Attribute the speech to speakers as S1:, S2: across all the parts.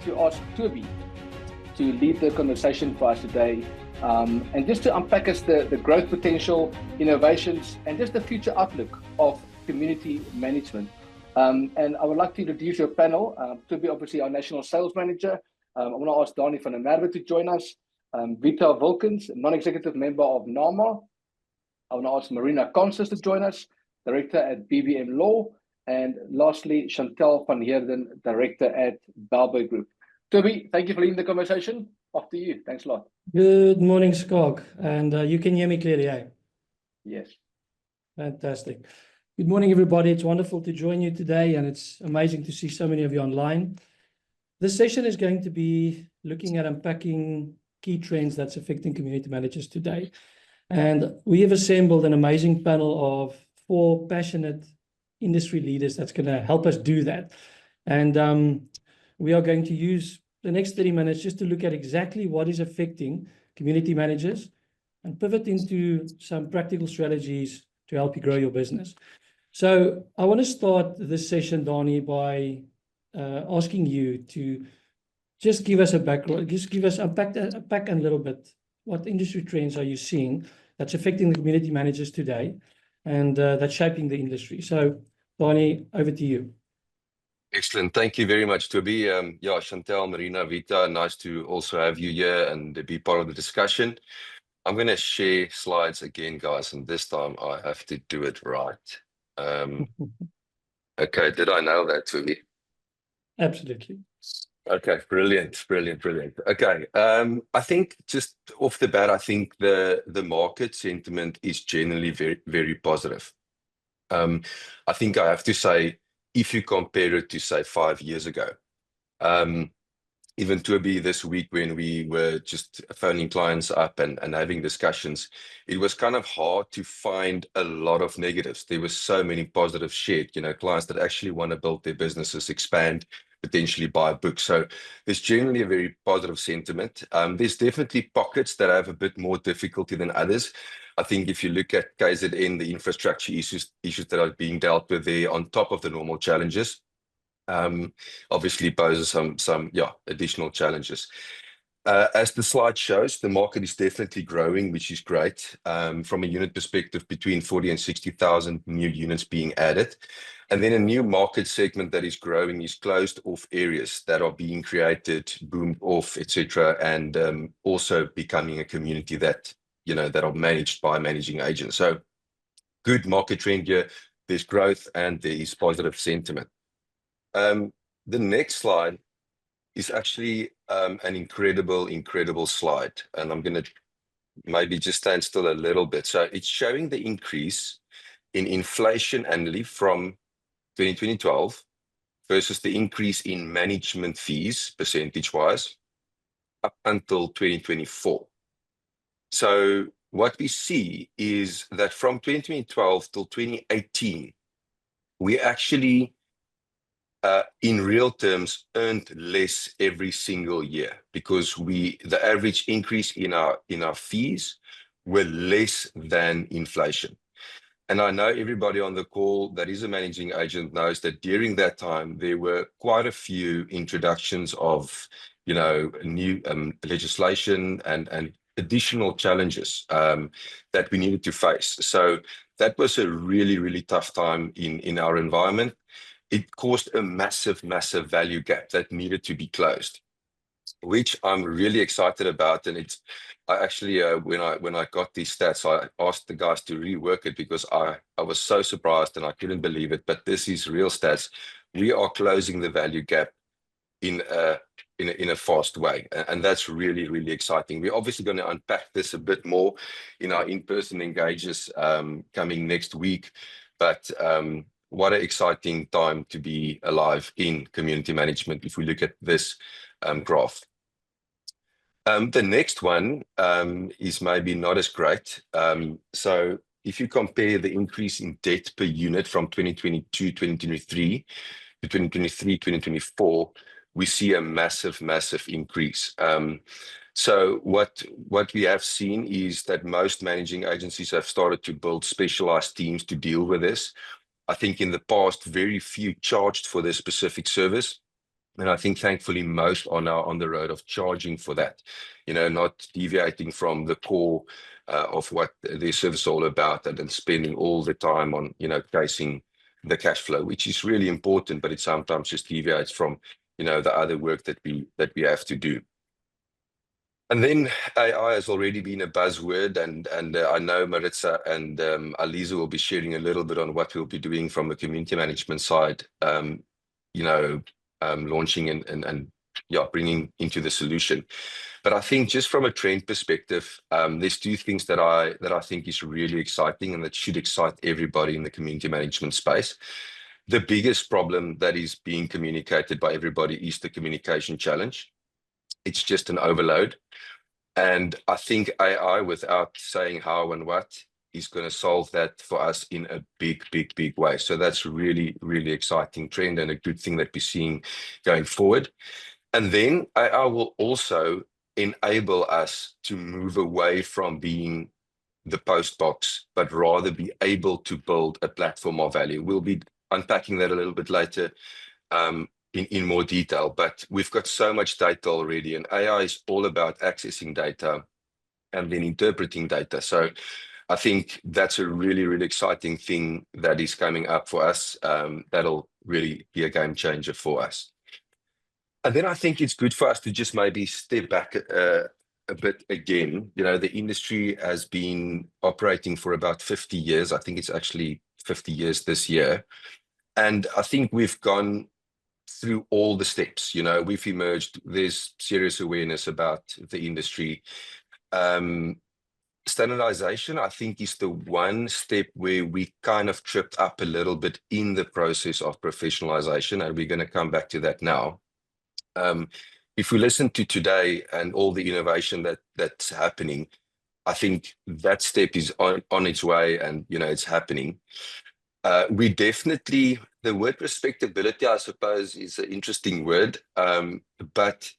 S1: to ask Tobie to lead the conversation for us today, and just to unpack us the growth potential, innovations, and just the future outlook of community management. And I would like to introduce your panel. Tobie, obviously our National Sales Manager. I want to ask Danie van Merwe to join us. Vita Wilkens, non-executive member of NAMA. I want to ask Marina Constas to join us, Director at BBM Law. And lastly, Chantel van Heerden, Director at Balbo Group. Tobie, thank you for leading the conversation. Off to you. Thanks a lot.
S2: Good morning, Skog. And you can hear me clearly, eh?
S1: Yes.
S2: Fantastic. Good morning, everybody. It's wonderful to join you today, and it's amazing to see so many of you online. This session is going to be looking at unpacking key trends that's affecting community managers today. And we have assembled an amazing panel of 4 passionate industry leaders that's going to help us do that. And we are going to use the next 30 minutes just to look at exactly what is affecting community managers and pivot into some practical strategies to help you grow your business. So I want to start this session, Danie, by asking you to just give us a background, just give us unpack a little bit. What industry trends are you seeing that's affecting the community managers today and that's shaping the industry? So Danie, over to you.
S3: Excellent. Thank you very much, Tobie. Yeah, Chantel, Marina, Vita, nice to also have you here and be part of the discussion. I'm going to share slides again, guys, and this time I have to do it right. Okay, did I nail that, Tobie?
S2: Absolutely.
S3: Okay, brilliant. Okay, I think just off the bat, I think the market sentiment is generally very, very positive. I think I have to say, if you compare it to, say, 5 years ago, even Tobie this week when we were just phoning clients up and having discussions, it was kind of hard to find a lot of negatives. There were so many positives shared, clients that actually want to build their businesses, expand, potentially buy a book. So there's generally a very positive sentiment. There's definitely pockets that have a bit more difficulty than others. I think if you look at KZN, the infrastructure issues that are being dealt with there on top of the normal challenges, obviously poses some additional challenges. As the slide shows, the market is definitely growing, which is great. From a unit perspective, between 40 and 60,000 new units being added. And then a new market segment that is growing is closed off areas that are being created, boomed off, etc., and also becoming a community that that are managed by managing agents. So good market trend here. There's growth and there is positive sentiment. The next slide is actually an incredible slide, and I'm going to maybe just stand still a little bit. So it's showing the increase in inflation annually from 2012 versus the increase in management fees percentage-wise up until 2024. So what we see is that from 2012 till 2018, we actually in real terms earned less every single year because the average increase in our fees were less than inflation. And I know everybody on the call that is a managing agent knows that during that time there were quite a few introductions of new legislation and additional challenges that we needed to face. So that was a really tough time in our environment. It caused a massive value gap that needed to be closed, which I'm really excited about. And I actually, when I got these stats, I asked the guys to rework it because I was so surprised and I couldn't believe it. But this is real stats. We are closing the value gap in a fast way, and that's really exciting. We're obviously going to unpack this a bit more in our in-person engages coming next week. But what an exciting time to be alive in community management if we look at this graph. The next one is maybe not as great. So if you compare the increase in debt per unit from 2022, 2023 to 2023, 2024, we see a massive increase. So what we have seen is that most managing agencies have started to build specialized teams to deal with this. I think in the past, very few charged for this specific service. And I think thankfully most are now on the road of charging for that, not deviating from the core of what their service is all about, and then spending all the time on, chasing the cash flow, which is really important, but it sometimes just deviates from, the other work that we have to do. And then AI has already been a buzzword, and I know Maritza and Aliza will be sharing a little bit on what we'll be doing from the community management side, launching and bringing into the solution. But I think just from a trend perspective, there's two things that I think is really exciting and that should excite everybody in the community management space. The biggest problem that is being communicated by everybody is the communication challenge. It's just an overload. And I think AI, without saying how and what, is going to solve that for us in a big way. So that's really, really exciting trend and a good thing that we're seeing going forward. And then AI will also enable us to move away from being the post box, but rather be able to build a platform of value. We'll be unpacking that a little bit later in more detail, but we've got so much data already, and AI is all about accessing data and then interpreting data. So I think that's a really, really exciting thing that is coming up for us. That'll really be a game changer for us. And then I think it's good for us to just maybe step back a bit again. The industry has been operating for about 50 years. I think it's actually 50 years this year. And I think we've gone through all the steps. We've emerged, there's serious awareness about the industry. Standardization, I think, is the one step where we kind of tripped up a little bit in the process of professionalization, and we're going to come back to that now. If we listen to today and all the innovation that's happening, I think that step is on its way, and it's happening. We definitely, the word respectability, I suppose, is an interesting word, but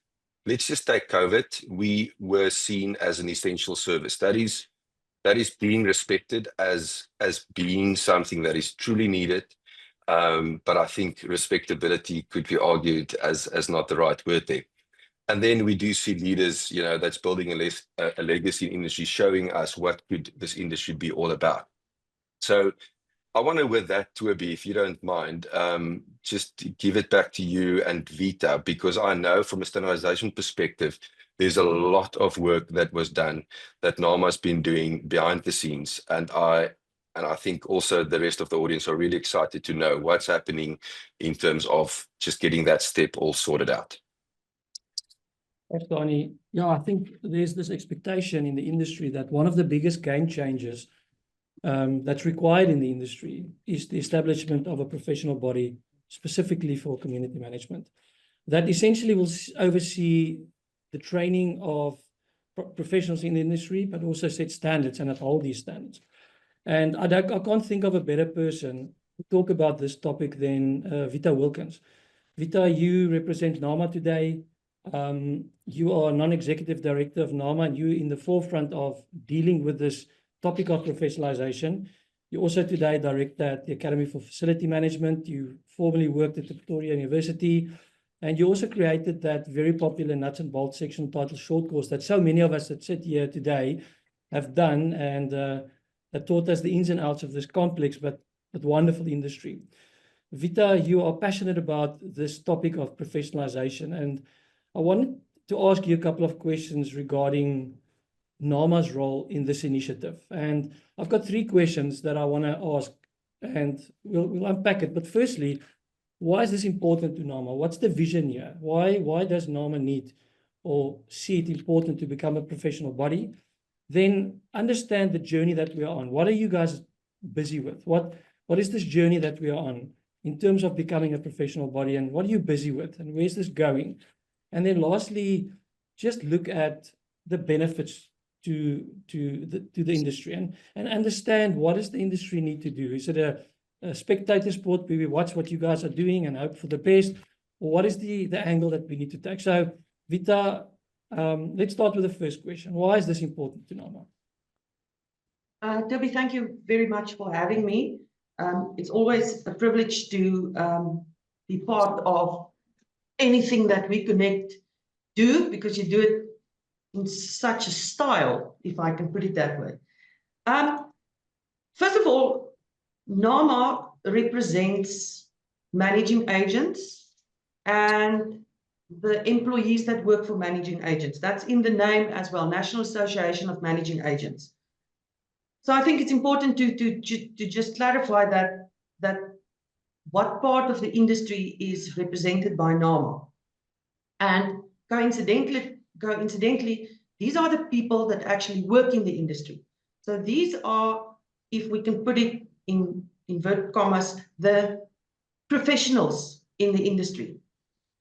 S3: let's just take COVID. We were seen as an essential service. That is being respected as being something that is truly needed. But I think respectability could be argued as not the right word there. And then we do see leaders, that's building a legacy industry, showing us what could this industry be all about. So I want to, with that, Tobie, if you don't mind, just give it back to you and Vita, because I know from a standardization perspective, there's a lot of work that was done that NAMA's been doing behind the scenes. And I think also the rest of the audience are really excited to know what's happening in terms of just getting that step all sorted out.
S2: Thanks, Danie. Yeah, I think there's this expectation in the industry that one of the biggest game changers that's required in the industry is the establishment of a professional body specifically for community management that essentially will oversee the training of professionals in the industry, but also set standards and uphold these standards. And I can't think of a better person to talk about this topic than Vita Wilkens. Vita, you represent NAMA today. You are a non-executive director of NAMA, and you're in the forefront of dealing with this topic of professionalization. You also today director at the Academy for Facility Management. You formerly worked at Pretoria University, and you also created that very popular nuts and bolts section titled short course that so many of us that sit here today have done, and that taught us the ins and outs of this complex but wonderful industry. Vita, you are passionate about this topic of professionalization, and I wanted to ask you a couple of questions regarding NAMA's role in this initiative. And I've got 3 questions that I want to ask, and we'll unpack it. But firstly, why is this important to NAMA? What's the vision here? Why does NAMA need or see it important to become a professional body? Then understand the journey that we are on. What are you guys busy with? What is this journey that we are on in terms of becoming a professional body, and what are you busy with, and where's this going? And then lastly, just look at the benefits to the industry and understand, what does the industry need to do? Is it a spectator sport where we watch what you guys are doing and hope for the best, or what is the angle that we need to take? So Vita, let's start with the first question. Why is this important to NAMA?
S4: Tobie, thank you very much for having me. It's always a privilege to be part of anything that WeConnect do, because you do it in such a style, if I can put it that way. First of all, NAMA represents managing agents and the employees that work for managing agents. That's in the name as well, National Association of Managing Agents. So I think it's important to just clarify that what part of the industry is represented by NAMA. And coincidentally, these are the people that actually work in the industry. So these are, if we can put it in inverted commas, the professionals in the industry.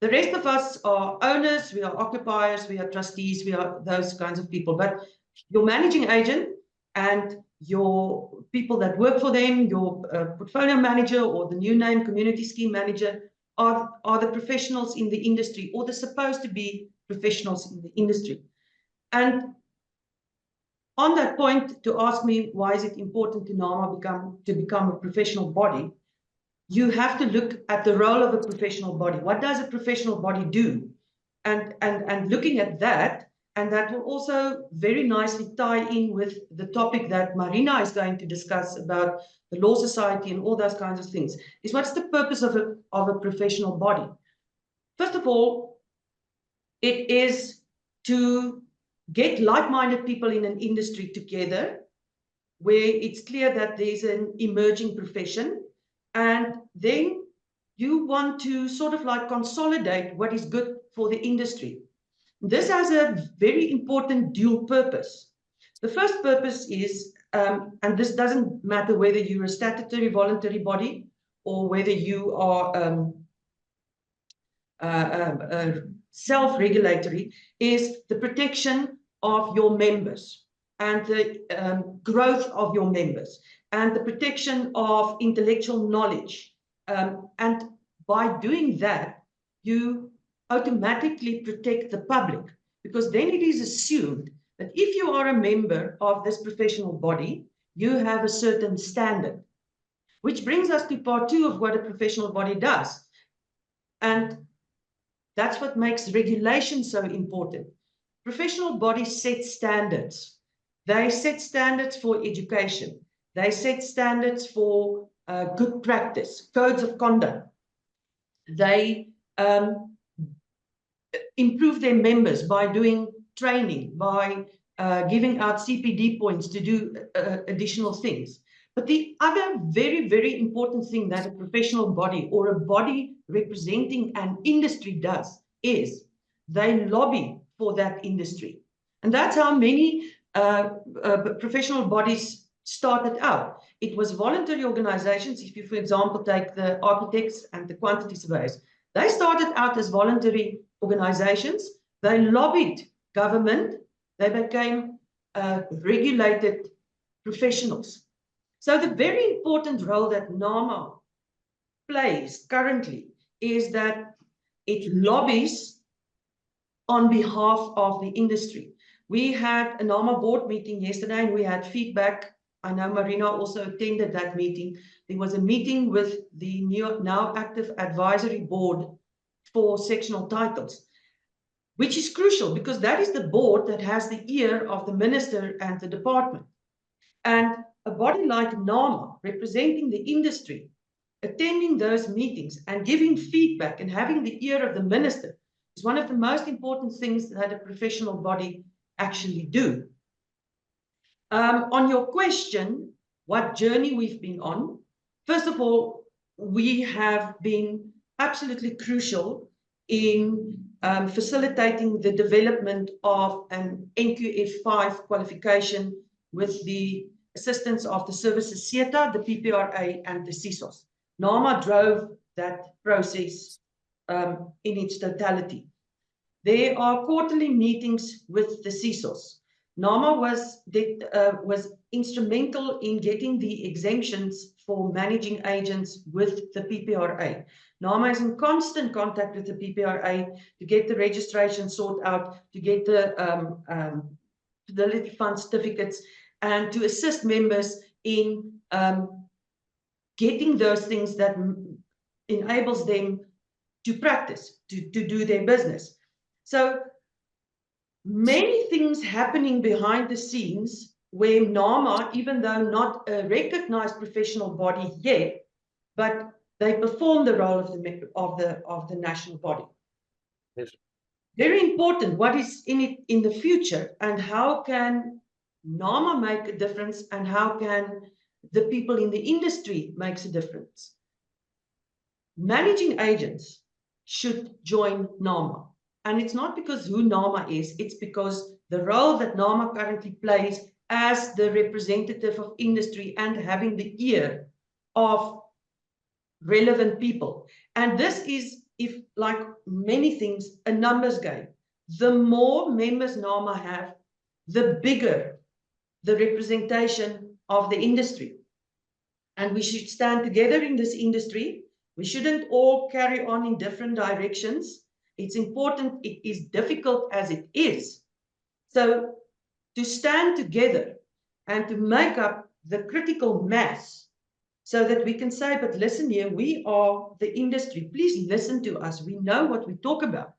S4: The rest of us are owners, we are occupiers, we are trustees, we are those kinds of people. But your managing agent and your people that work for them, your portfolio manager or the new name community scheme manager are the professionals in the industry, or they're supposed to be professionals in the industry. And on that point, to ask me why is it important to NAMA become a professional body, you have to look at the role of a professional body. What does a professional body do? And looking at that, and that will also very nicely tie in with the topic that Marina is going to discuss about the Law Society and all those kinds of things, is what's the purpose of a professional body? First of all, it is to get like-minded people in an industry together where it's clear that there's an emerging profession, and then you want to sort of like consolidate what is good for the industry. This has a very important dual purpose. The first purpose is, and this doesn't matter whether you're a statutory voluntary body or whether you are self-regulatory, is the protection of your members and the growth of your members and the protection of intellectual knowledge. And by doing that, you automatically protect the public, because then it is assumed that if you are a member of this professional body, you have a certain standard, which brings us to part 2 of what a professional body does. And that's what makes regulation so important. Professional bodies set standards. They set standards for education. They set standards for good practice, codes of conduct. They improve their members by doing training, by giving out CPD points to do additional things. But the other very, very important thing that a professional body or a body representing an industry does is they lobby for that industry. And that's how many professional bodies started out. It was voluntary organizations. If you, for example, take the architects and the quantity surveyors, they started out as voluntary organizations. They lobbied government. They became regulated professionals. So the very important role that NAMA plays currently is that it lobbies on behalf of the industry. We had a NAMA board meeting yesterday and we had feedback. I know Marina also attended that meeting. There was a meeting with the now active advisory board for sectional titles, which is crucial because that is the board that has the ear of the minister and the department. And a body like NAMA, representing the industry, attending those meetings and giving feedback and having the ear of the minister is one of the most important things that a professional body actually do. On your question, what journey we've been on, first of all, we have been absolutely crucial in facilitating the development of an NQF5 qualification with the assistance of the services CETA, the PPRA, and the CISOS. NAMA drove that process in its totality. There are quarterly meetings with the CISOS. NAMA was instrumental in getting the exemptions for managing agents with the PPRA. NAMA is in constant contact with the PPRA to get the registration sorted out, to get the Fidelity Fund certificates, and to assist members in getting those things that enables them to practice, to do their business. So many things happening behind the scenes where NAMA, even though not a recognized professional body yet, but they perform the role of the national body.
S1: Yes.
S4: Very important what is in it in the future, and how can NAMA make a difference, and how can the people in the industry makes a difference. Managing agents should join NAMA. And it's not because who NAMA is, it's because the role that NAMA currently plays as the representative of industry and having the ear of relevant people. And this is, if like many things, a numbers game. The more members NAMA have, the bigger the representation of the industry. And we should stand together in this industry. We shouldn't all carry on in different directions. It's important, it is difficult as it is. So to stand together and to make up the critical mass so that we can say, but listen here, we are the industry. Please listen to us. We know what we talk about.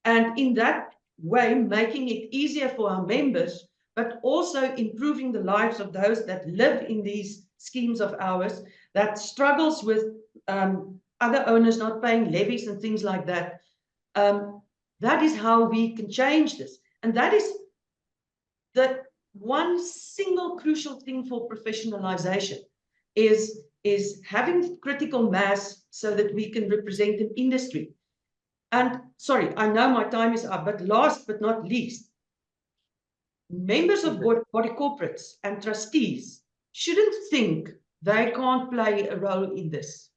S4: And in that way, making it easier for our members, but also improving the lives of those that live in these schemes of ours, that struggles with other owners not paying levies and things like that. That is how we can change this. And that is the one single crucial thing for professionalization, is having critical mass so that we can represent an industry. And sorry, I know my time is up, but last but not least, members of body corporates and trustees shouldn't think they can't play a role in this.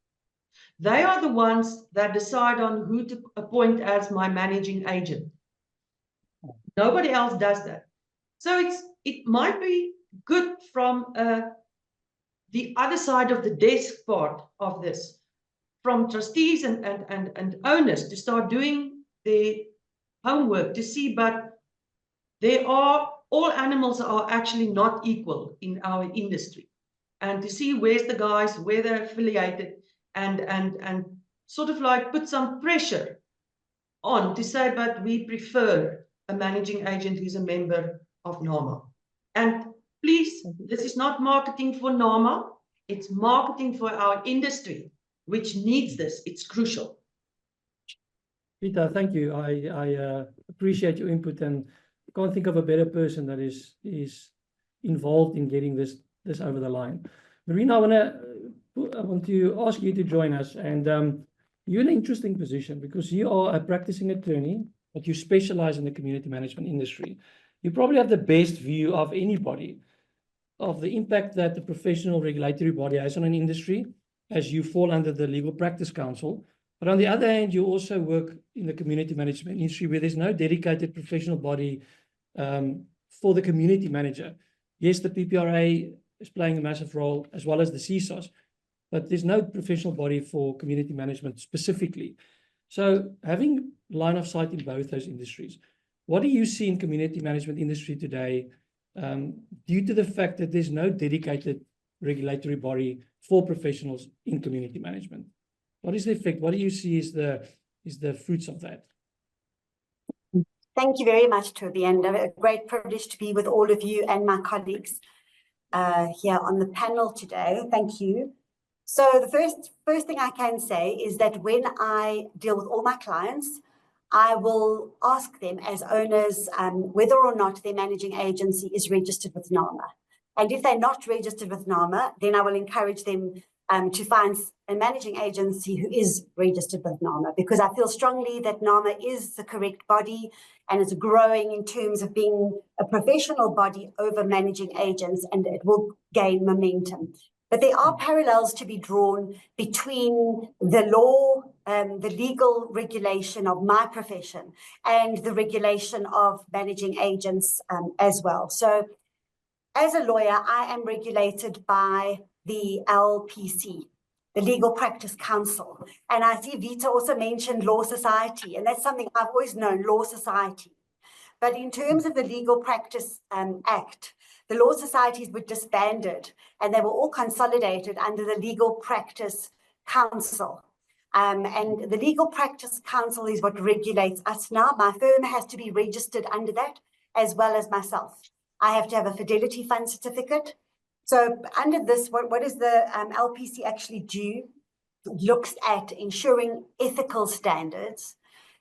S4: They are the ones that decide on who to appoint as my managing agent. Nobody else does that. So it might be good from the other side of the desk part of this, from trustees and owners to start doing their homework to see, but all animals are actually not equal in our industry, and to see where's the guys, where they're affiliated, and sort of like put some pressure on to say, but we prefer a managing agent who's a member of NAMA. And please, this is not marketing for NAMA, it's marketing for our industry, which needs this. It's crucial.
S2: Vita, thank you. I appreciate your input, and can't think of a better person that is involved in getting this over the line. Marina, I want to ask you to join us, and you're in an interesting position because you are a practicing attorney, but you specialize in the community management industry. You probably have the best view of anybody of the impact that the professional regulatory body has on an industry, as you fall under the Legal Practice Council. But on the other hand, you also work in the community management industry where there's no dedicated professional body for the community manager. Yes, the PPRA is playing a massive role, as well as the CSOS, but there's no professional body for community management specifically. So having line of sight in both those industries, what do you see in community management industry today due to the fact that there's no dedicated regulatory body for professionals in community management? What is the effect? What do you see is the fruits of that?
S5: Thank you very much, Tobie, and a great privilege to be with all of you and my colleagues here on the panel today. Thank you. So the first thing I can say is that when I deal with all my clients, I will ask them as owners whether or not their managing agency is registered with NAMA. And if they're not registered with NAMA, then I will encourage them to find a managing agency who is registered with NAMA, because I feel strongly that NAMA is the correct body and is growing in terms of being a professional body over managing agents, and it will gain momentum. But there are parallels to be drawn between the law, the legal regulation of my profession and the regulation of managing agents as well. So as a lawyer, I am regulated by the LPC, the Legal Practice Council. And I see Vita also mentioned Law Society, and that's something I've always known, Law Society. But in terms of the Legal Practice Act, the law societies were disbanded and they were all consolidated under the Legal Practice Council. And the Legal Practice Council is what regulates us now. My firm has to be registered under that, as well as myself. I have to have a Fidelity Fund certificate. So under this, what does the LPC actually do? It looks at ensuring ethical standards.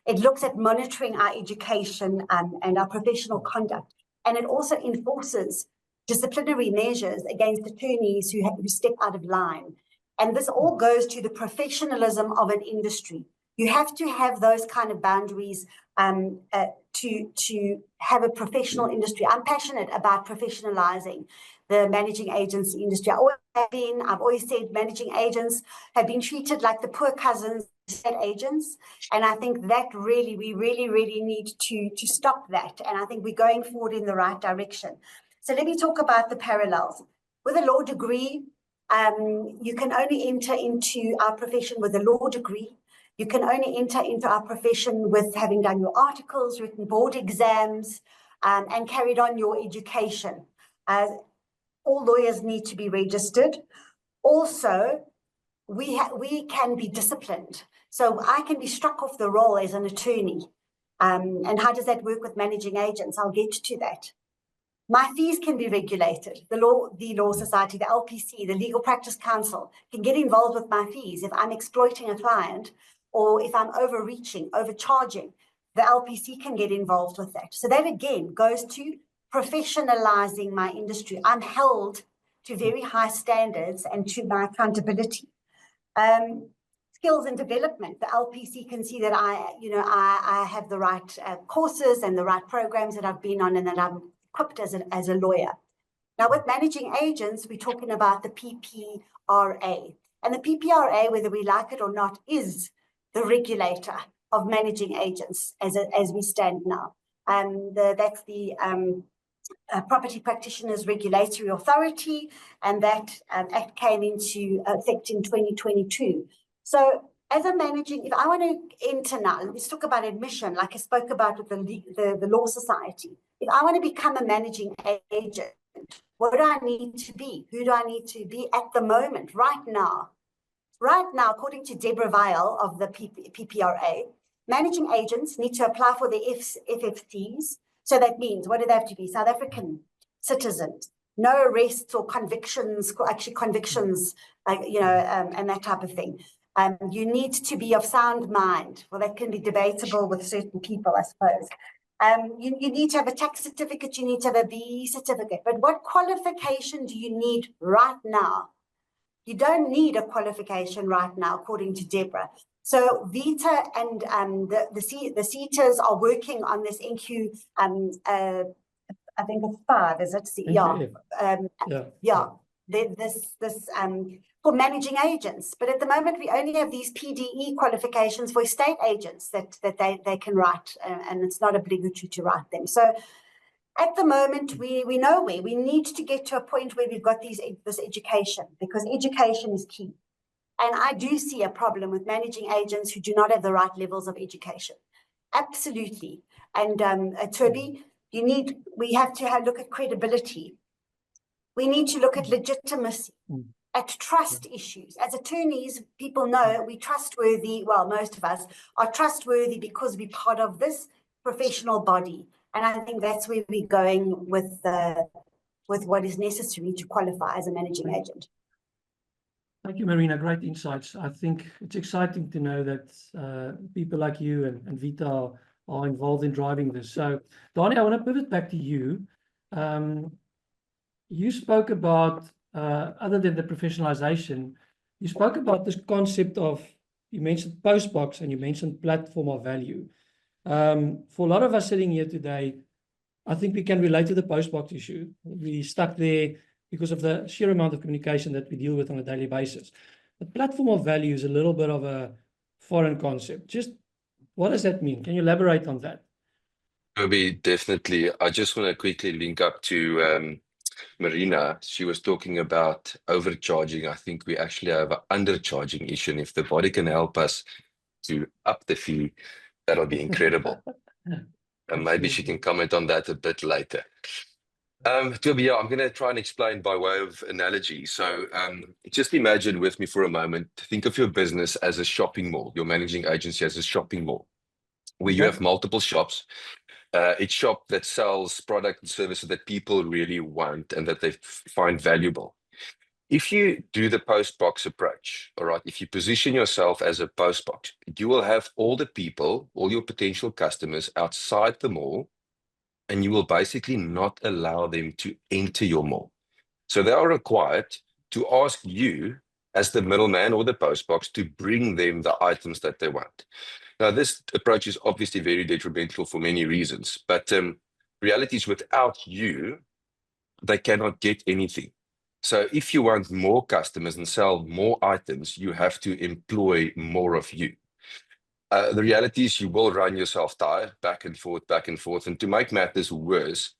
S5: It looks at monitoring our education and our professional conduct. And it also enforces disciplinary measures against attorneys who step out of line. And this all goes to the professionalism of an industry. You have to have those kind of boundaries to have a professional industry. I'm passionate about professionalizing the managing agency industry. I've always said managing agents have been treated like the poor cousins of agents. And I think that we really need to stop that. And I think we're going forward in the right direction. So let me talk about the parallels. With a law degree, you can only enter into our profession with a law degree. You can only enter into our profession with having done your articles, written board exams, and carried on your education. All lawyers need to be registered. Also, we can be disciplined. So I can be struck off the roll as an attorney. And how does that work with managing agents? I'll get to that. My fees can be regulated. The Law Society, the LPC, the Legal Practice Council can get involved with my fees if I'm exploiting a client or if I'm overreaching, overcharging. The LPC can get involved with that. So that again goes to professionalizing my industry. I'm held to very high standards and to my accountability. Skills and development. The LPC can see that I have the right courses and the right programs that I've been on and that I'm equipped as a lawyer. Now, with managing agents, we're talking about the PPRA. And the PPRA, whether we like it or not, is the regulator of managing agents as we stand now. That's the Property Practitioners Regulatory Authority, and that act came into effect in 2022. So as a managing, if I want to enter now, let's talk about admission, like I spoke about with the Law Society. If I want to become a managing agent, what do I need to be? Who do I need to be at the moment, right now? Right now, according to Deborah Weil of the PPRA, managing agents need to apply for the FFTs. So that means, what do they have to be? South African citizens, no arrests or convictions, and that type of thing. You need to be of sound mind. Well, that can be debatable with certain people, I suppose. You need to have a tax certificate, you need to have a BE certificate. But what qualification do you need right now? You don't need a qualification right now, according to Deborah. So Vita and the CETAs are working on this NQ, I think it's 5, is it? This for managing agents. But at the moment, we only have these PDE qualifications for estate agents that they can write, and it's not obligatory to write them. So at the moment, we know where we need to get to a point where we've got this education, because education is key. And I do see a problem with managing agents who do not have the right levels of education. Absolutely. And Tobie, we have to look at credibility. We need to look at legitimacy, at trust issues. As attorneys, people know we're trustworthy. Well, most of us are trustworthy because we're part of this professional body. And I think that's where we're going with what is necessary to qualify as a managing agent.
S2: Thank you, Marina. Great insights. I think it's exciting to know that people like you and Vita are involved in driving this. So, Danie, I want to pivot back to you. You spoke about, other than the professionalization, you spoke about this concept of, you mentioned postbox and you mentioned platform of value. For a lot of us sitting here today, I think we can relate to the postbox issue. We stuck there because of the sheer amount of communication that we deal with on a daily basis. But platform of value is a little bit of a foreign concept. Just what does that mean? Can you elaborate on that?
S3: Tobie, definitely. I just want to quickly link up to Marina. She was talking about overcharging. I think we actually have an undercharging issue. And if the body can help us to up the fee, that'll be incredible. And maybe she can comment on that a bit later. Tobie, yeah, I'm going to try and explain by way of analogy. So just imagine with me for a moment, think of your business as a shopping mall, your managing agency as a shopping mall, where you have multiple shops. Each shop that sells product and services that people really want and that they find valuable. If you do the post box approach, all right, if you position yourself as a post box, you will have all the people, all your potential customers outside the mall, and you will basically not allow them to enter your mall. So they are required to ask you as the middleman or the post box to bring them the items that they want. Now, this approach is obviously very detrimental for many reasons, but reality is without you, they cannot get anything. So if you want more customers and sell more items, you have to employ more of you. The reality is you will run yourself tired, back and forth, back and forth. And to make matters worse,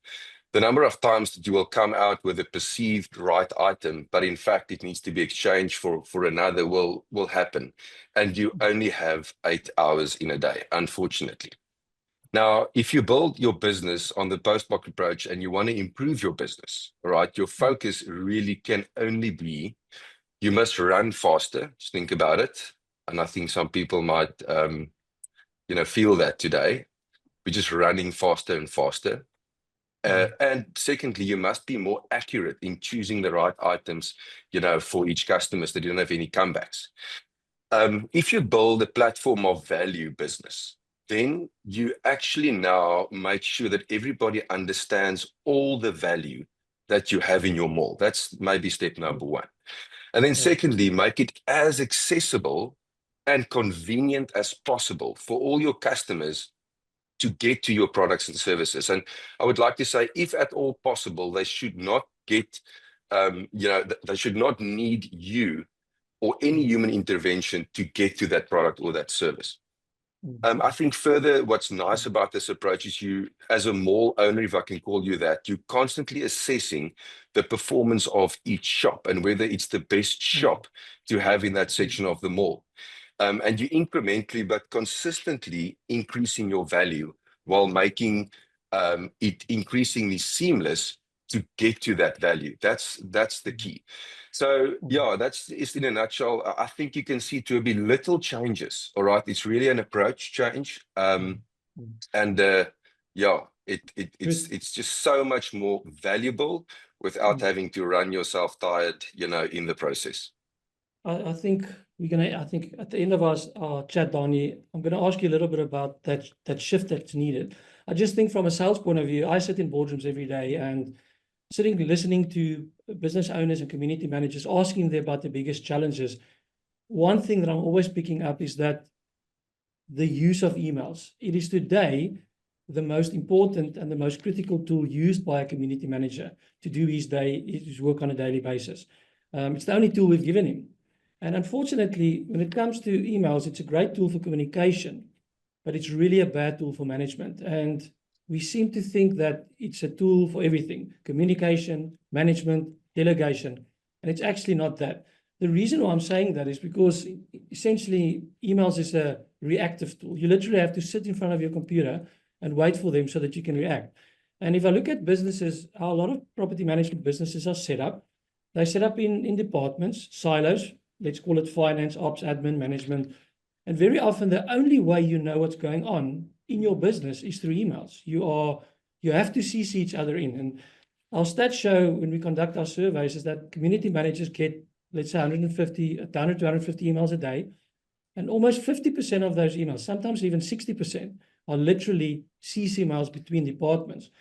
S3: the number of times that you will come out with a perceived right item, but in fact it needs to be exchanged for another will happen. And you only have 8 hours in a day, unfortunately. Now, if you build your business on the post-box approach and you want to improve your business, all right, your focus really can only be, you must run faster. Just think about it. And I think some people might, feel that today. We're just running faster and faster. And secondly, you must be more accurate in choosing the right items, for each customer so that you don't have any comebacks. If you build a platform of value business, then you actually now make sure that everybody understands all the value that you have in your mall. That's maybe step number one. And then secondly, make it as accessible and convenient as possible for all your customers to get to your products and services. And I would like to say, if at all possible, they should not get, they should not need you or any human intervention to get to that product or that service. I think further, what's nice about this approach is you, as a mall owner, if I can call you that, you're constantly assessing the performance of each shop and whether it's the best shop to have in that section of the mall. And you incrementally but consistently increasing your value while making it increasingly seamless to get to that value. That's the key. So yeah, that's in a nutshell. I think you can see to be little changes. All right, it's really an approach change, and it's just so much more valuable without having to run yourself tired, in the process.
S2: I think at the end of our chat, Danie, I'm going to ask you a little bit about that shift that's needed. I just think from a sales point of view, I sit in boardrooms every day and listening to business owners and community managers, asking them about the biggest challenges. One thing that I'm always picking up is that the use of emails. It is today the most important and the most critical tool used by a community manager to do his work on a daily basis. It's the only tool we've given him. And unfortunately, when it comes to emails, it's a great tool for communication, but it's really a bad tool for management. And we seem to think that it's a tool for everything: communication, management, delegation. And it's actually not that. The reason why I'm saying that is because essentially emails is a reactive tool. You literally have to sit in front of your computer and wait for them so that you can react. And if I look at businesses, how a lot of property management businesses are set up, they're set up in departments, silos. Let's call it finance, ops, admin, management. And very often the only way you know what's going on in your business is through emails. You have to CC each other in. And our stats show when we conduct our surveys is that community managers get, let's say, 150 to 250 emails a day. And almost 50% of those emails, sometimes even 60%, are literally CC emails between departments.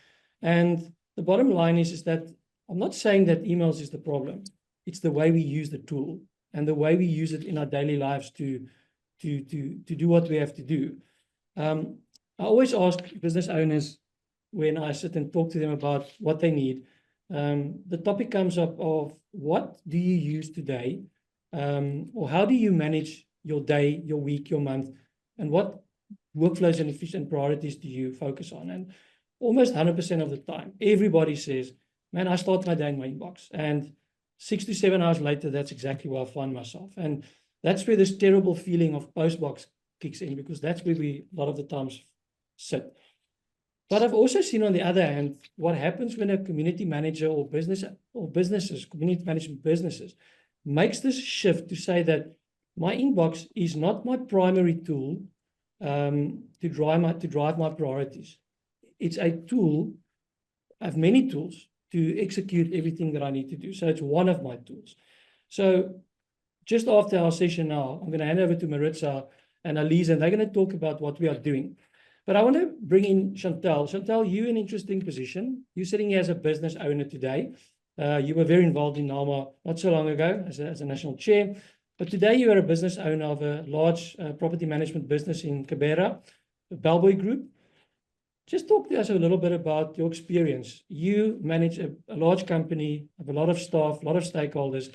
S2: And the bottom line is that I'm not saying that emails is the problem. It's the way we use the tool and the way we use it in our daily lives to do what we have to do. I always ask business owners when I sit and talk to them about what they need. The topic comes up of what do you use today, or how do you manage your day, your week, your month, and what workflows and efficient priorities do you focus on? And almost 100% of the time, everybody says, man, I start my day in my inbox. And 6 to 7 hours later, that's exactly where I find myself. And that's where this terrible feeling of postbox kicks in, because that's where we, a lot of the times, sit. But I've also seen on the other hand, what happens when a community manager or businesses, community management businesses, makes this shift to say that my inbox is not my primary tool to drive my priorities. It's a tool. I have many tools to execute everything that I need to do. So it's one of my tools. So just after our session now, I'm going to hand over to Maritza and Elise, and they're going to talk about what we are doing. But I want to bring in Chantel. Chantel, you're in an interesting position. You're sitting here as a business owner today. You were very involved in NAMA not so long ago as a national chair. But today you are a business owner of a large property management business in Kibera, the Bellboy Group. Just talk to us a little bit about your experience. You manage a large company, have a lot of staff, a lot of stakeholders,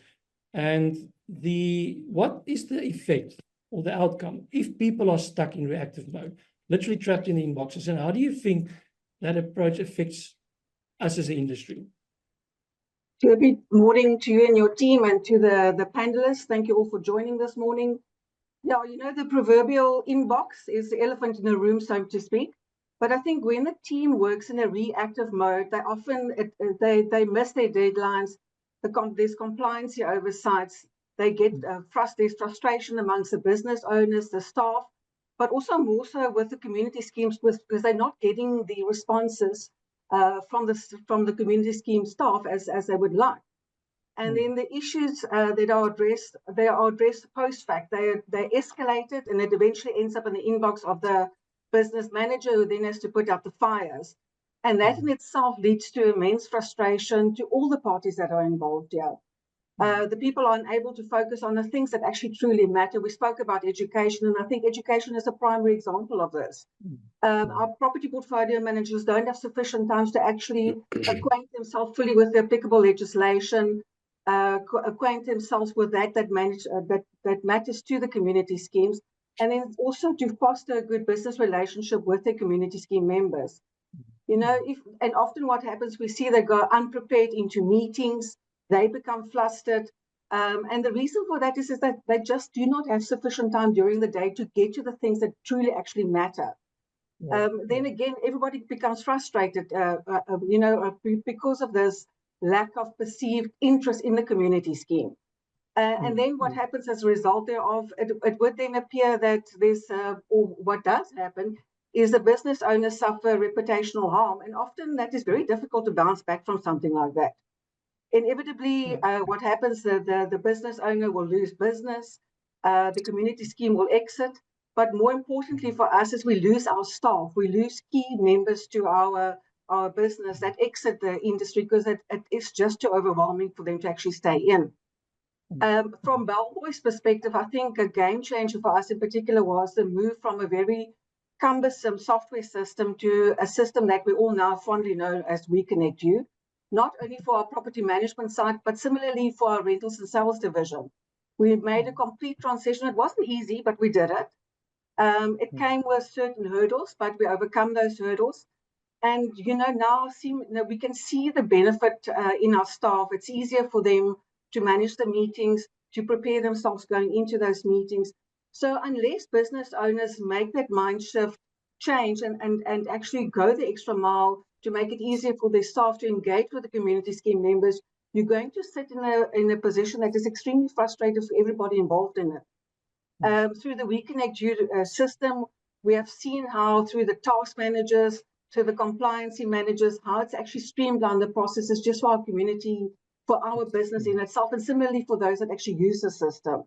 S2: and what is the effect or the outcome if people are stuck in reactive mode, literally trapped in the inboxes, and how do you think that approach affects us as an industry?
S6: Good morning to you and your team and to the panelists. Thank you all for joining this morning. Yeah, you know, the proverbial inbox is the elephant in the room, so to speak. But I think when the team works in a reactive mode, they often they miss their deadlines. There's compliance oversights. They get there's frustration amongst the business owners, the staff, but also more so with the community schemes because they're not getting the responses from the community scheme staff as they would like. And then the issues that are addressed, they are addressed post fact. They're escalated, and it eventually ends up in the inbox of the business manager, who then has to put out the fires. And that in itself leads to immense frustration to all the parties that are involved here. The people are unable to focus on the things that actually truly matter. We spoke about education, and I think education is a primary example of this. Our property portfolio managers don't have sufficient time to actually acquaint themselves fully with the applicable legislation, acquaint themselves with that matters to the community schemes, and then also to foster a good business relationship with the community scheme members. You know, and often what happens, we see they go unprepared into meetings, they become flustered, and the reason for that is that they just do not have sufficient time during the day to get to the things that truly actually matter. Then again, everybody becomes frustrated, because of this lack of perceived interest in the community scheme. And then what happens as a result thereof, it would then appear that or what does happen, is the business owners suffer reputational harm. And often that is very difficult to bounce back from something like that. Inevitably, what happens, the business owner will lose business, the community scheme will exit. But more importantly for us is we lose our staff, we lose key members to our business that exit the industry because it is just too overwhelming for them to actually stay in. From Bellboy's perspective, I think a game changer for us in particular was the move from a very cumbersome software system to a system that we all now fondly know as WeconnectU, not only for our property management side, but similarly for our rentals and sales division. We made a complete transition. It wasn't easy, but we did it. It came with certain hurdles, but we overcome those hurdles. And, now we can see the benefit in our staff. It's easier for them to manage the meetings, to prepare themselves going into those meetings. So unless business owners make that mind shift, change, and actually go the extra mile to make it easier for their staff to engage with the community scheme members, you're going to sit in a position that is extremely frustrating for everybody involved in it. Through the WeconnectU system, we have seen how through the task managers, to the compliance managers, how it's actually streamlined the processes just for our community, for our business in itself, and similarly for those that actually use the system.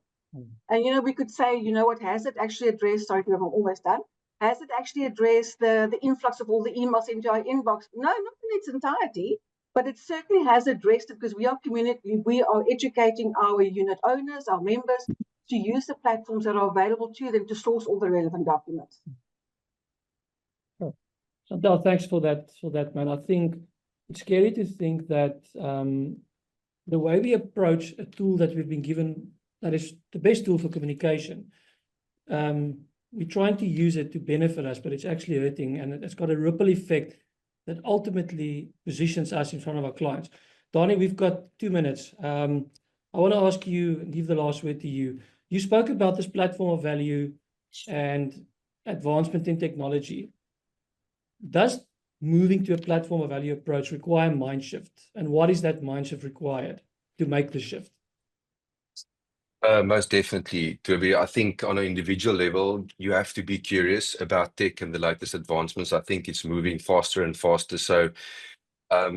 S6: And, we could say, what has it actually addressed? Sorry, I'm almost done. Has it actually addressed the influx of all the emails into our inbox? No, not in its entirety, but it certainly has addressed it because we are educating our unit owners, our members, to use the platforms that are available to them to source all the relevant documents.
S2: Chantel, thanks for that, man. I think it's scary to think that the way we approach a tool that we've been given, that is the best tool for communication, we're trying to use it to benefit us, but it's actually hurting, and it's got a ripple effect that ultimately positions us in front of our clients. Danie, we've got 2 minutes. I want to ask you and give the last word to you. You spoke about this platform of value and advancement in technology. Does moving to a platform of value approach require mind shift? And what is that mind shift required to make the shift?
S3: Most definitely, Tobie. I think on an individual level, you have to be curious about tech and the latest advancements. I think it's moving faster and faster. So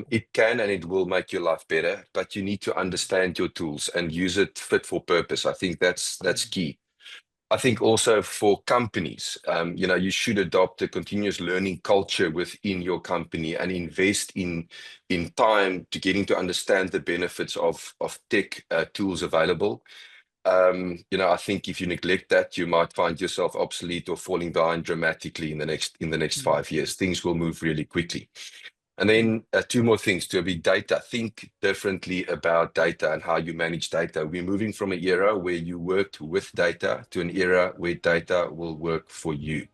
S3: it can and it will make your life better, but you need to understand your tools and use it fit for purpose. I think that's key. I think also for companies, you should adopt a continuous learning culture within your company and invest in time to getting to understand the benefits of tech tools available. I think if you neglect that, you might find yourself obsolete or falling behind dramatically in the next 5 years. Things will move really quickly. And then 2 more things. To be data. Think differently about data and how you manage data. We're moving from an era where you worked with data to an era where data will work for you.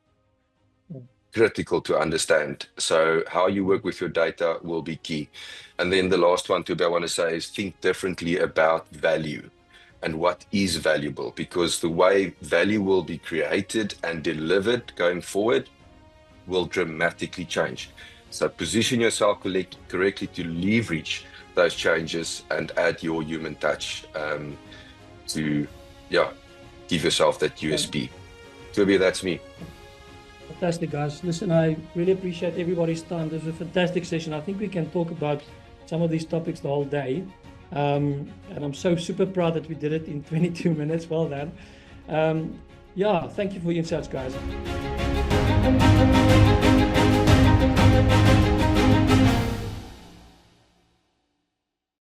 S3: Critical to understand. So how you work with your data will be key. And then the last one, Tobie, I want to say is think differently about value and what is valuable, because the way value will be created and delivered going forward will dramatically change. So position yourself correctly to leverage those changes and add your human touch to give yourself that USP. Tobie, that's me.
S2: Fantastic, guys. Listen, I really appreciate everybody's time. This was a fantastic session. I think we can talk about some of these topics the whole day. And I'm so super proud that we did it in 22 minutes. Well done. Thank you for your insights, guys.